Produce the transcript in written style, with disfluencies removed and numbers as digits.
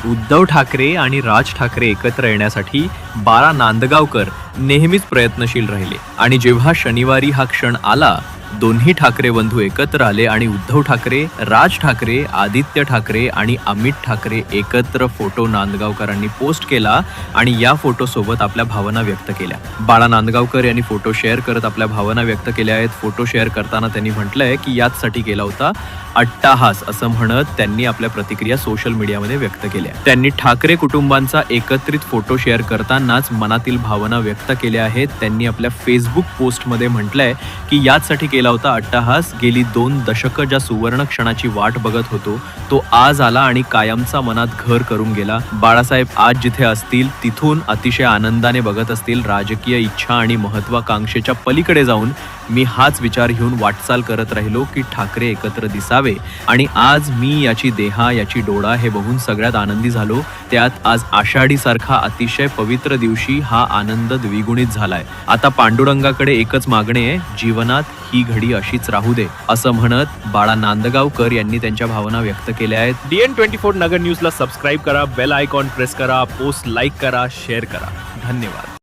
उद्धव ठाकरे आणि राज ठाकरे एकत्र येण्यासाठी बाळा नांदगावकर नेहमीच प्रयत्नशील राहिले आणि जेव्हा शनिवारी हा क्षण आला, दोन्ही ठाकरे बंधू एकत्र आले आणि उद्धव ठाकरे, राज ठाकरे, आदित्य ठाकरे आणि अमित ठाकरे एकत्र फोटो नांदगावकरांनी पोस्ट केला आणि या फोटो सोबत आपल्या भावना व्यक्त केल्या. बाळा नांदगावकर यांनी फोटो शेअर करत आपल्या भावना व्यक्त केल्या आहेत. फोटो शेअर करताना त्यांनी म्हटलंय की याचसाठी केला होता अट्टाहास, असं म्हणत त्यांनी आपल्या प्रतिक्रिया सोशल मीडियामध्ये व्यक्त केल्या. त्यांनी ठाकरे कुटुंबांचा एकत्रित फोटो शेअर करतानाच मनातील भावना व्यक्त केल्या आहेत. त्यांनी आपल्या फेसबुक पोस्टमध्ये म्हटलंय की याचसाठी केला होता अट्टाहास. गेली 2 दशकं ज्या सुवर्ण क्षणाची वाट बघत होतो तो आज आला आणि कायमचा मनात घर करून गेला. बाळासाहेब आज जिथे असतील तिथून अतिशय आनंदाने बघत असतील. राजकीय इच्छा आणि महत्वाकांक्षेच्या पलीकडे जाऊन मी हाच विचार घेऊन वाटचाल करत राहिलो की ठाकरे एकत्र दिसावे आणि आज मी याची देहा याची डोळा हे बघून सगळ्यात आनंदी झालो. त्यात आज आषाढी सारखा अतिशय पवित्र दिवशी हा आनंद द्विगुणित झालाय. आता पांडुरंगाकडे एकच मागणे आहे, जीवनात ही घडी अशीच राहू दे, असं म्हणत बाळा नांदगावकर यांनी त्यांच्या भावना व्यक्त केल्या आहेत. DN24 नगर न्यूजला सबस्क्राईब करा, बेल आयकॉन प्रेस करा, पोस्ट लाईक करा, शेअर करा. धन्यवाद.